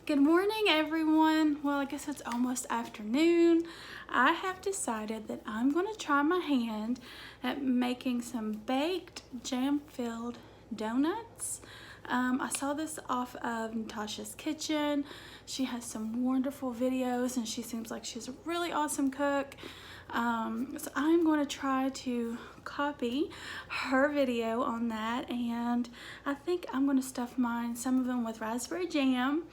Good morning, everyone. Well, I guess it's almost afternoon. I have decided that I'm going to try my hand at making some baked jam-filled donuts. I saw this off of Natasha's Kitchen. She has some wonderful videos and she seems like she's a really awesome cook. So I'm going to try to copy her video on that, and I think I'm going to stuff mine, some of them with raspberry jam.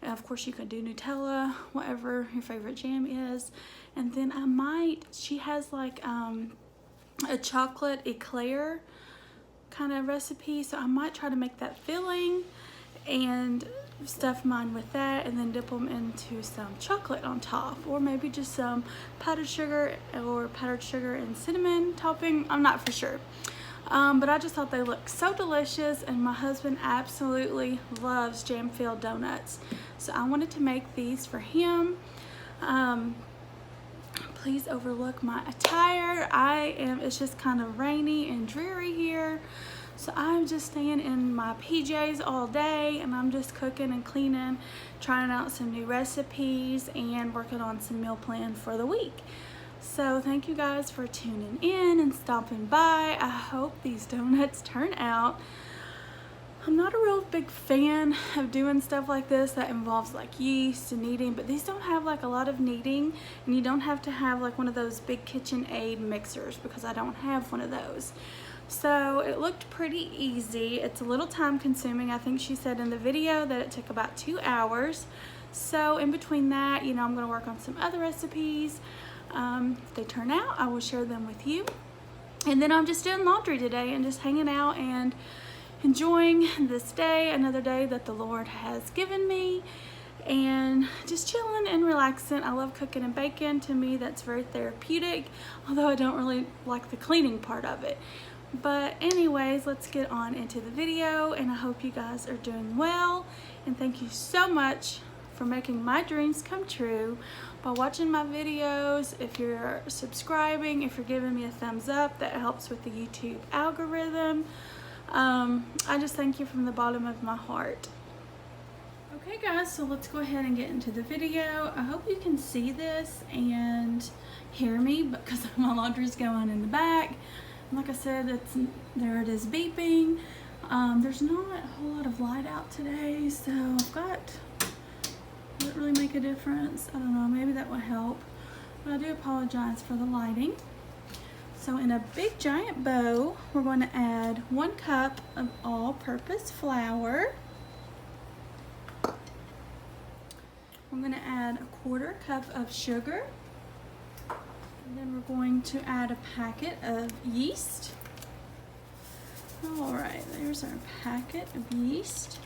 Of course, you can do Nutella, whatever your favorite jam is. And then I might, she has like a chocolate eclair kind of recipe, so I might try to make that filling and stuff mine with that, and then dip them into some chocolate on top, or maybe just some powdered sugar and cinnamon topping. I'm not for sure. But I just thought they looked so delicious, and my husband absolutely loves jam-filled donuts. So I wanted to make these for him. Please overlook my attire. It's just kind of rainy and dreary here. So I'm just staying in my PJs all day, and I'm just cooking and cleaning, trying out some new recipes and working on some meal plan for the week. So thank you guys for tuning in and stopping by. I hope these donuts turn out. I'm not a real big fan of doing stuff like this that involves like yeast and kneading, but these don't have like a lot of kneading, and you don't have to have like one of those big KitchenAid mixers, because I don't have one of those. So it looked pretty easy. It's a little time consuming. I think she said in the video that it took about 2 hours. So in between that, I'm going to work on some other recipes. If they turn out, I will share them with you. And then I'm just doing laundry today and just hanging out and enjoying this day, another day that the Lord has given me, and just chilling and relaxing. I love cooking and baking. To me, that's very therapeutic, although I don't really like the cleaning part of it. But anyways, let's get on into the video, and I hope you guys are doing well, and thank you so much for making my dreams come true by watching my videos. If you're subscribing, if you're giving me a thumbs up, that helps with the YouTube algorithm. I just thank you from the bottom of my heart. Okay guys, so let's go ahead and get into the video. I hope you can see this and hear me, because my laundry's going in the back. Like I said, there it is beeping. There's not a whole lot of light out today, so does it really make a difference? I don't know, maybe that will help. But I do apologize for the lighting. So in a big giant bowl, we're going to add 1 cup of all-purpose flour. I'm going to add a 1/4 cup of sugar. And then we're going to add a packet of yeast. All right, there's our packet of yeast.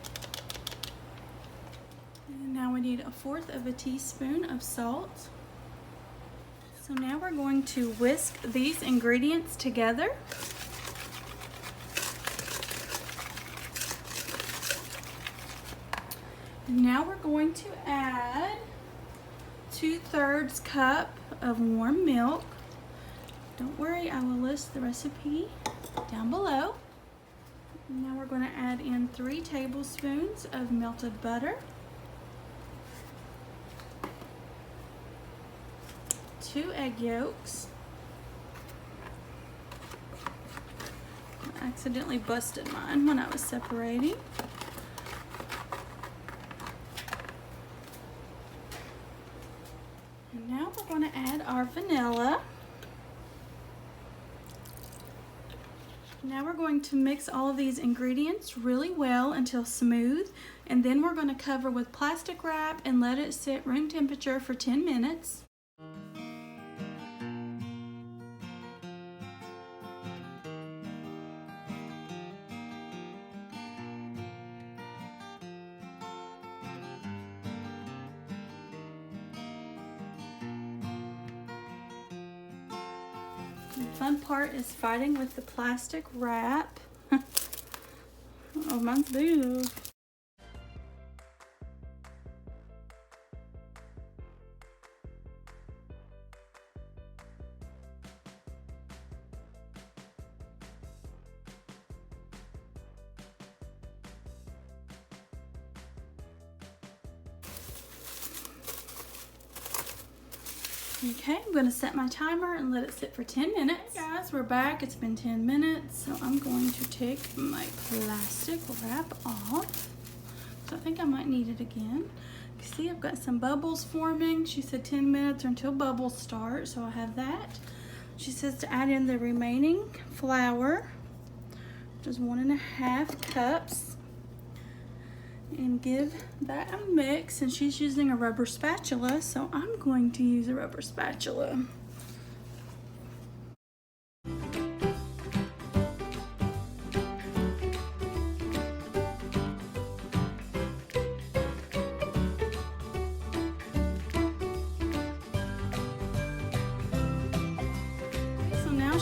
And now we need 1/4 teaspoon of salt. So now we're going to whisk these ingredients together. And now we're going to add 2/3 cup of warm milk. Don't worry, I will list the recipe down below. And now we're going to add in 3 tablespoons of melted butter, 2 egg yolks. I accidentally busted mine when I was separating. And now we're going to add our vanilla. Now we're going to mix all of these ingredients really well until smooth, and then we're going to cover with plastic wrap and let it sit room temperature for 10 minutes. The fun part is fighting with the plastic wrap. Oh, mine's big. Okay, I'm gonna set my timer and let it sit for 10 minutes. Hey guys, we're back. It's been 10 minutes. So I'm going to take my plastic wrap off. So I think I might need it again. You see, I've got some bubbles forming. She said 10 minutes or until bubbles start, so I have that. She says to add in the remaining flour, which is 1.5 cups, and give that a mix. And she's using a rubber spatula, so I'm going to use a rubber spatula.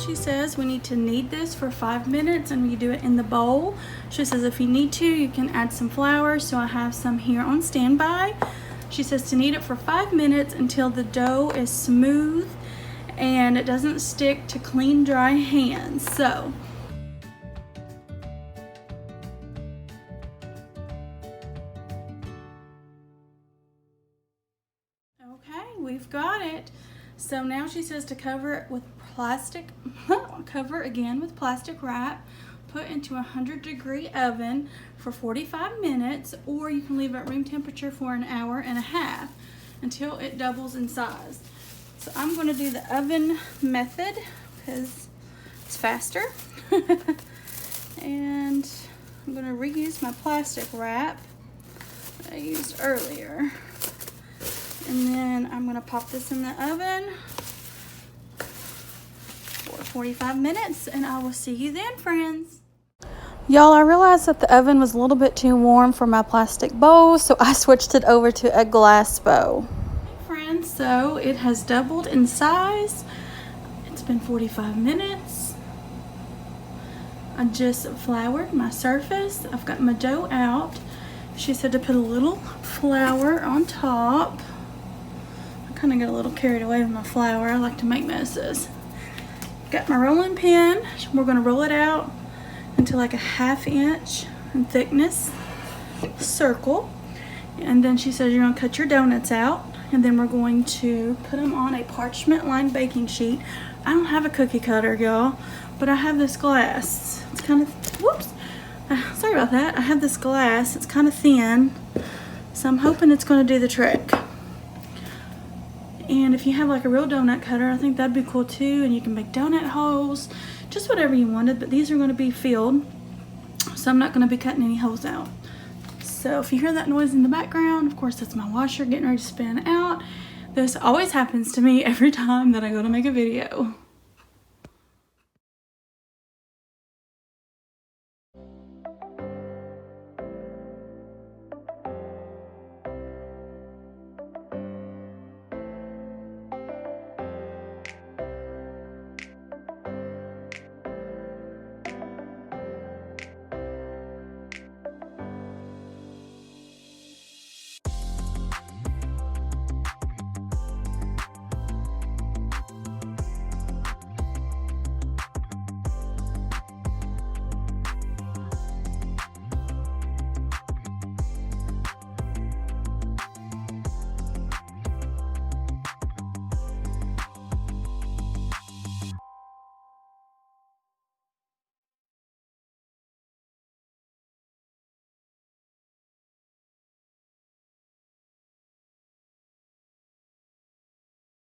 She says we need to knead this for 5 minutes, and we do it in the bowl. She says if you need to, you can add some flour, so I have some here on standby. She says to knead it for 5 minutes until the dough is smooth and it doesn't stick to clean, dry hands. So okay, we've got it. So now she says to cover it with plastic, cover again with plastic wrap, put into a 100-degree oven for 45 minutes, or you can leave it at room temperature for an hour and a half until it doubles in size. So I'm going to do the oven method because it's faster. And I'm going to reuse my plastic wrap that I used earlier. And then I'm gonna pop this in the oven for 45 minutes, and I will see you then, friends. Y'all, I realized that the oven was a little bit too warm for my plastic bowl, so I switched it over to a glass bowl. Hey friends, so it has doubled in size. It's been 45 minutes. I just floured my surface. I've got my dough out. She said to put a little flour on top. Kind of got a little carried away with my flour. I like to make messes. Got my rolling pin. We're going to roll it out into like a 1/2 inch in thickness circle. And then she says you're going to cut your donuts out, and then we're going to put them on a parchment lined baking sheet. I don't have a cookie cutter, y'all, but I have this glass. It's kind of, whoops, sorry about that. I have this glass. It's kind of thin, so I'm hoping it's going to do the trick. And if you have like a real donut cutter, I think that'd be cool too. And you can make donut holes, just whatever you wanted. But these are going to be filled, so I'm not going to be cutting any holes out. So if you hear that noise in the background, of course that's my washer getting ready to spin out. This always happens to me every time that I go to make a video.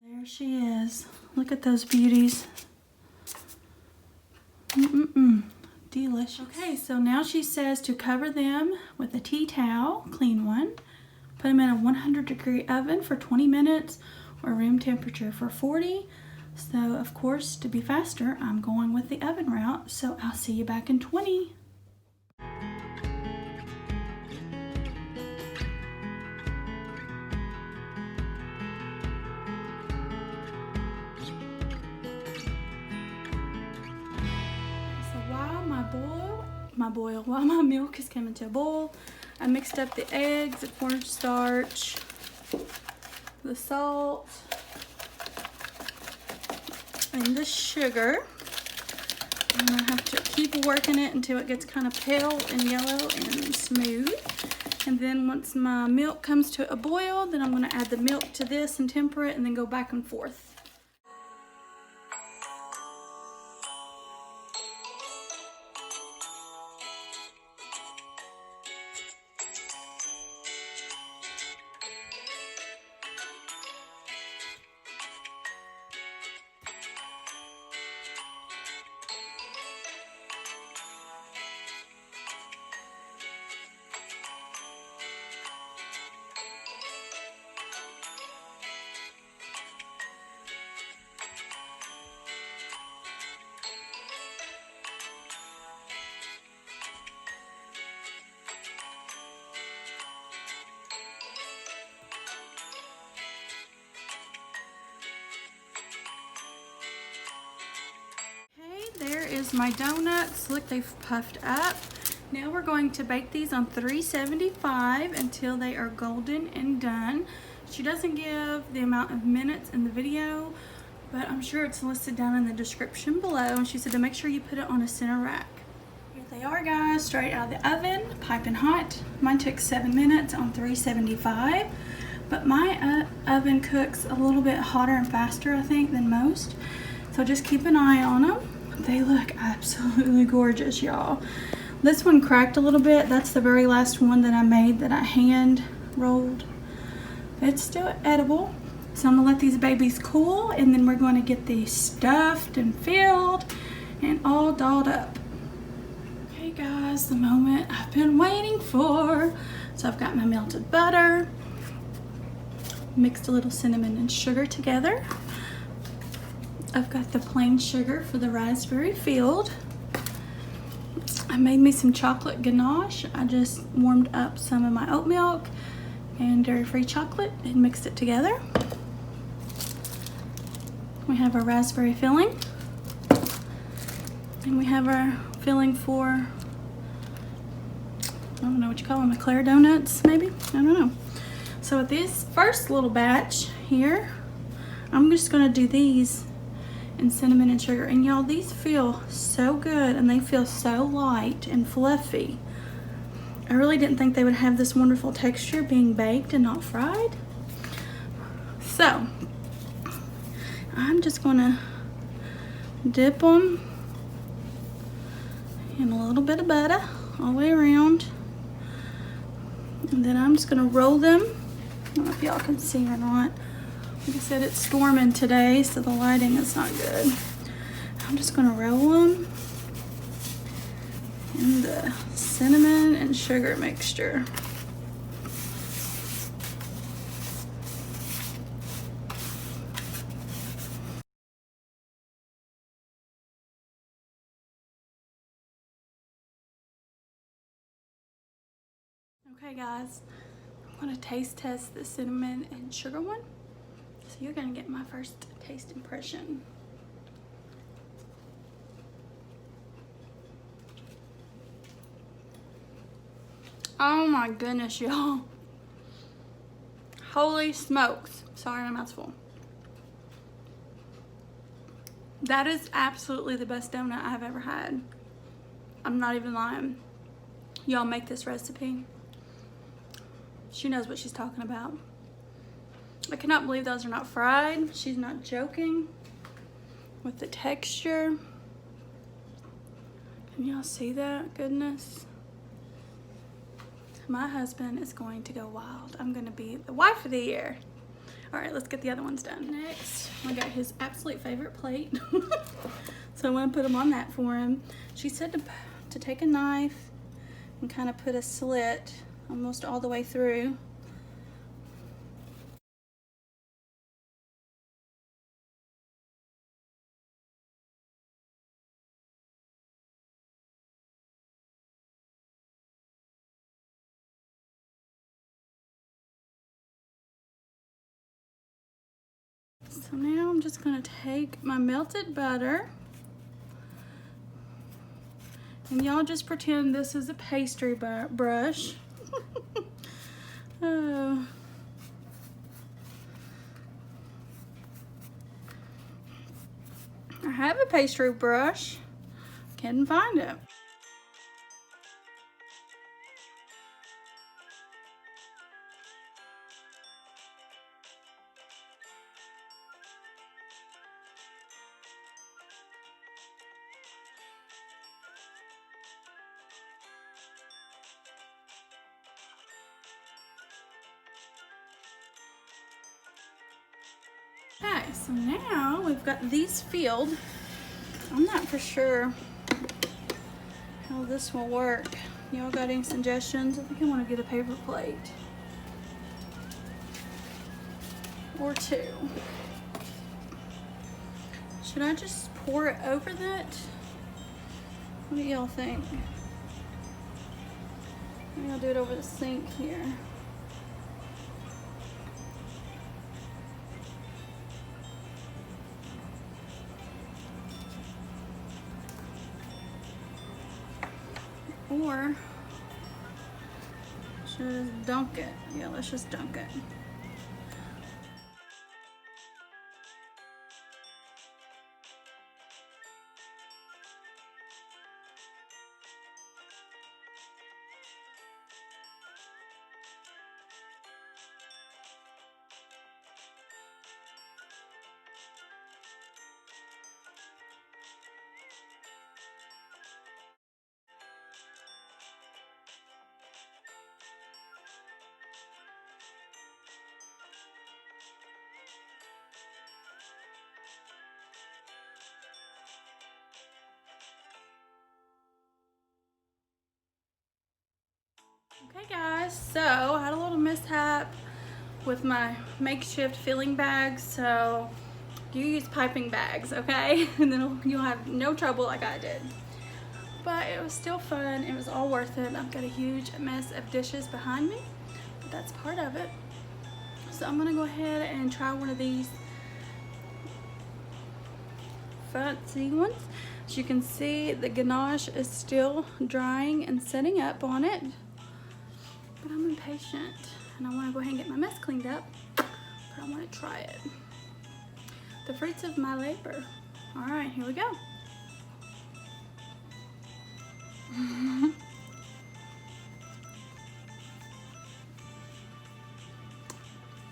There she is. Look at those beauties. Delicious. Okay, so now she says to cover them with a tea towel, clean one. Put them in a 100-degree oven for 20 minutes or room temperature for 40. So, of course, to be faster, I'm going with the oven route. So I'll see you back in 20. While my milk is coming to a boil, I mixed up the eggs, the cornstarch, the salt, and the sugar. I'm gonna have to keep working it until it gets kind of pale and yellow and smooth. And then once my milk comes to a boil, then I'm gonna add the milk to this and temper it and then go back and forth. There is my donuts. Look, they've puffed up. Now we're going to bake these on 375 until they are golden and done. She doesn't give the amount of minutes in the video, but I'm sure it's listed down in the description below. And she said to make sure you put it on a center rack. Here they are, guys, straight out of the oven, piping hot. Mine took 7 minutes on 375, but my oven cooks a little bit hotter and faster, I think, than most. So just keep an eye on them. They look absolutely gorgeous, y'all. This one cracked a little bit. That's the very last one that I made that I hand rolled. It's still edible. So I'm gonna let these babies cool, and then we're going to get these stuffed and filled and all dolled up. Okay guys, the moment I've been waiting for. So I've got my melted butter, mixed a little cinnamon and sugar together. I've got the plain sugar for the raspberry filled. I made me some chocolate ganache. I just warmed up some of my oat milk and dairy-free chocolate and mixed it together. We have our raspberry filling. And we have our filling for, I don't know what you call them, eclair donuts maybe? I don't know. So with this first little batch here, I'm just gonna do these and cinnamon and sugar. And y'all, these feel so good and they feel so light and fluffy. I really didn't think they would have this wonderful texture being baked and not fried. So I'm just gonna dip them in a little bit of butter all the way around, and then I'm just gonna roll them. I don't know if y'all can see or not. Like I said, it's storming today, so the lighting is not good. I'm just gonna roll them in the cinnamon and sugar mixture. Okay guys, I'm gonna taste test the cinnamon and sugar one. So you're gonna get my first taste impression. Oh my goodness, y'all. Holy smokes. Sorry, my mouth's full. That is absolutely the best donut I've ever had. I'm not even lying. Y'all make this recipe. She knows what she's talking about. I cannot believe those are not fried. She's not joking with the texture. Can y'all see that? Goodness. My husband is going to go wild. I'm gonna be the wife of the year. All right, let's get the other ones done. Next, I got his absolute favorite plate. So I'm gonna put them on that for him. She said to take a knife and kind of put a slit almost all the way through. So now I'm just gonna take my melted butter, and y'all just pretend this is a pastry brush. Oh. I have a pastry brush, couldn't find it. Okay, so now we've got these filled. I'm not for sure how this will work. Y'all got any suggestions? I think I want to get a paper plate or two. Should I just pour it over that? What do y'all think? Maybe I'll do it over the sink here. Or should I just dunk it? Yeah, let's just dunk it. Okay guys, so I had a little mishap with my makeshift filling bags, so you use piping bags, okay? And then you'll have no trouble like I did. But it was still fun, it was all worth it. I've got a huge mess of dishes behind me, but that's part of it. So I'm gonna go ahead and try one of these fancy ones. As you can see, the ganache is still drying and setting up on it. But I'm impatient and I want to go ahead and get my mess cleaned up, but I want to try it. The fruits of my labor. All right, here we go.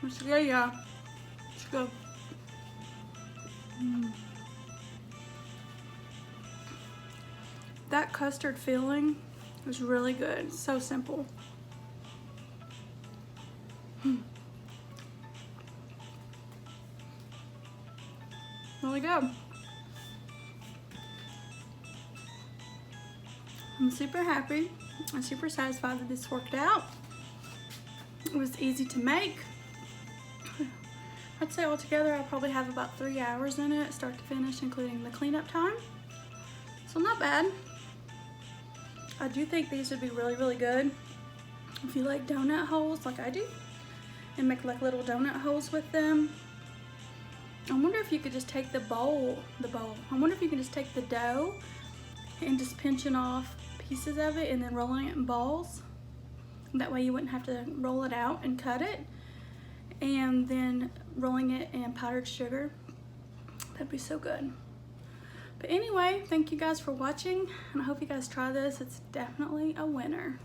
Let's go, y'all. Let's go. That custard filling is really good. It's so simple. Really good. I'm super happy. I'm super satisfied that this worked out. It was easy to make. I'd say altogether I'll probably have about 3 hours in it, start to finish, including the cleanup time. So not bad. I do think these would be really, really good if you like donut holes like I do, and make like little donut holes with them. I wonder if you could just take I wonder if you can just take the dough and just pinching off pieces of it and then rolling it in balls. That way you wouldn't have to roll it out and cut it, and then rolling it in powdered sugar. That'd be so good. But anyway, thank you guys for watching, and I hope you guys try this. It's definitely a winner.